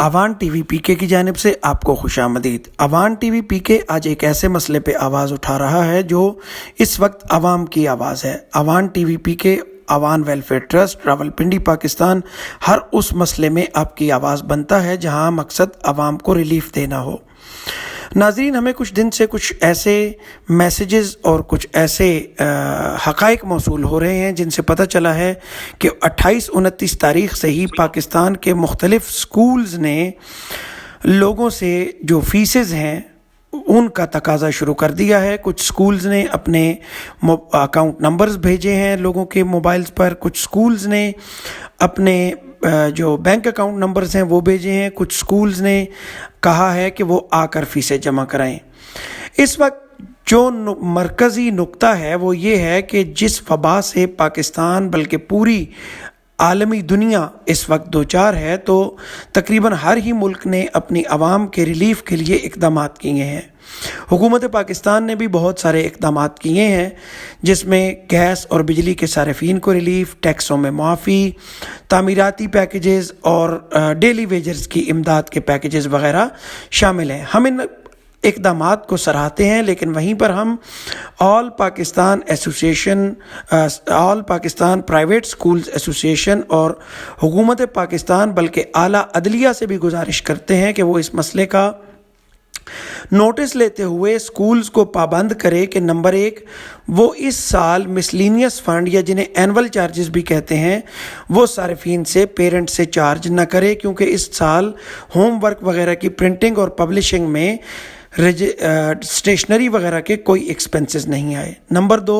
आवान TV पीके की जानिब से आपको खुशामदीद। आवान टीवी पीके आज एक ऐसे मसले पे आवाज़ उठा रहा है जो इस वक्त आवाम की आवाज़ है। आवान टीवी पीके, आवान वेलफेयर ट्रस्ट, रावलपिंडी पाकिस्तान हर उस मसले में आपकी आवाज़ बनता है जहां मकसद आवाम को रिलीफ देना हो। नाज़रीन, हमें कुछ दिन से कुछ ऐसे मैसेजेस और कुछ ऐसे हक़ाइक़ मौसूल हो रहे हैं जिनसे पता चला है कि 28-29 तारीख़ से ही पाकिस्तान के मुख्तलिफ़ स्कूल्स ने लोगों से जो फ़ीसेस हैं उनका तकाज़ा शुरू कर दिया है। कुछ स्कूल्स ने अपने अकाउंट नंबर्स भेजे हैं लोगों के मोबाइल्स पर, कुछ स्कूल्स ने अपने जो बैंक अकाउंट नंबर्स हैं वो भेजे हैं, कुछ स्कूल्स ने कहा है कि वो आकर फ़ीसें जमा कराएं। इस वक्त जो मरकज़ी नुक्ता है वो ये है कि जिस वबा से पाकिस्तान बल्कि पूरी आलमी दुनिया इस वक्त दो चार है, तो तकरीबन हर ही मुल्क ने अपनी आवाम के रिलीफ के लिए इक़दामात किए हैं। हुकूमत पाकिस्तान ने भी बहुत सारे इक़दामात किए हैं जिसमें गैस और बिजली के सारिफीन को रिलीफ, टैक्सों में मुआफ़ी, तामीराती पैकेजेस और डेली वेजर्स की इमदाद के पैकेजेस वगैरह शामिल हैं। हम इन इक़दामात को सराहते हैं, लेकिन वहीं पर हम all Pakistan private schools association और हुकूमत पाकिस्तान बल्कि आला अदलिया से भी गुजारिश करते हैं कि वो इस मसले का नोटिस लेते हुए स्कूल्स को पाबंद करे कि नंबर 1, वो इस साल मिसलीनियस फ़ंड या जिन्हें एनुअल चार्जेस भी कहते हैं वो सारिफीन से पेरेंट से चार्ज न करे, क्योंकि इस साल होमवर्क वगैरह की प्रिंटिंग और पब्लिशिंग में स्टेशनरी वगैरह के कोई एक्सपेंसेस नहीं आए। नंबर 2,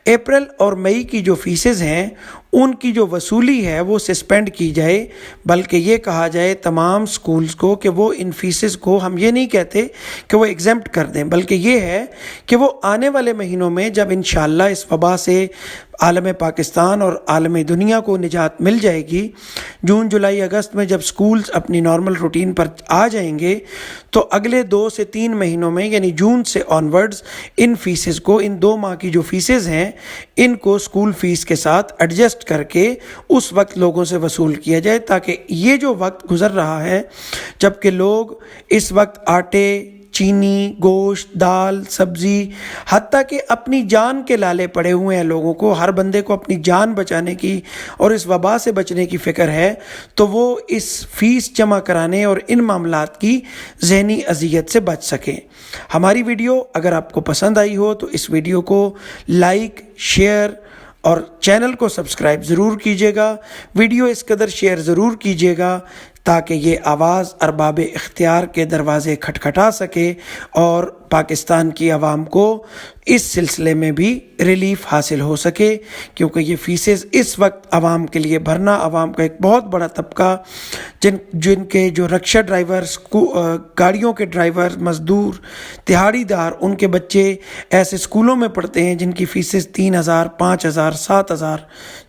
अप्रैल और मई की जो फीसेस हैं उनकी जो वसूली है वो सस्पेंड की जाए, बल्कि ये कहा जाए तमाम स्कूल्स को कि वो इन फीसेस को, हम ये नहीं कहते कि वो एग्जेम्प्ट कर दें, बल्कि ये है कि वो आने वाले महीनों में जब इंशाअल्लाह इस वबा से आलम पाकिस्तान और आलम दुनिया को निजात मिल जाएगी, जून जुलाई अगस्त में जब स्कूल्स अपनी नॉर्मल रूटीन पर आ जाएंगे, तो अगले 2 से 3 महीनों में यानी जून से ऑनवर्ड्स इन फीसेस को, इन 2 माह की जो फीसेस हैं इनको स्कूल फ़ीस के साथ एडजस्ट करके उस वक्त लोगों से वसूल किया जाए, ताकि ये जो वक्त गुजर रहा है जबकि लोग इस वक्त आटे, चीनी, गोश्त, दाल, सब्ज़ी, हत्ता कि अपनी जान के लाले पड़े हुए हैं, लोगों को, हर बंदे को अपनी जान बचाने की और इस वबा से बचने की फ़िक्र है, तो वो इस फ़ीस जमा कराने और इन मामलात की ज़हनी अज़ियत से बच सकें। हमारी वीडियो अगर आपको पसंद आई हो तो इस वीडियो को लाइक, शेयर और चैनल को सब्सक्राइब ज़रूर कीजिएगा। वीडियो इस कदर शेयर ज़रूर कीजिएगा ताकि ये आवाज़ अरबाब इख्तियार के दरवाज़े खटखटा सके और पाकिस्तान की आवाम को इस सिलसिले में भी रिलीफ हासिल हो सके, क्योंकि ये फ़ीसेस इस वक्त आवाम के लिए भरना, आवाम का एक बहुत बड़ा तबका जिनके जो रक्षा ड्राइवर, गाड़ियों के ड्राइवर, मज़दूर, दिहाड़ीदार, उनके बच्चे ऐसे स्कूलों में पढ़ते हैं जिनकी फ़ीसेस 3,000, 5,000, 7,000,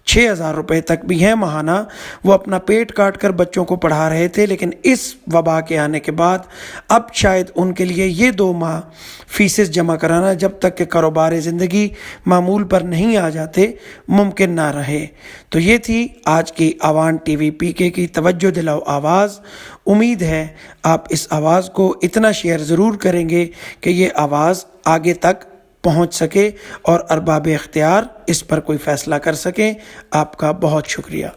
6,000 रुपये तक भी हैं माहाना। वो अपना पेट काट कर बच्चों को पढ़ा रहे थे, लेकिन इस वबा के आने के बाद अब शायद उनके लिए ये 2 माह फ़ीसेस जमा कराना, जब तक कि कारोबार ज़िंदगी मामूल पर नहीं आ जाते, मुमकिन ना रहे। तो ये थी आज की आवान टीवी पीके की तवज्जो दिलाओ आवाज़। उम्मीद है आप इस आवाज़ को इतना शेयर ज़रूर करेंगे कि ये आवाज़ आगे तक पहुंच सके और अरबाब इख्तियार इस पर कोई फ़ैसला कर सकें। आपका बहुत शुक्रिया।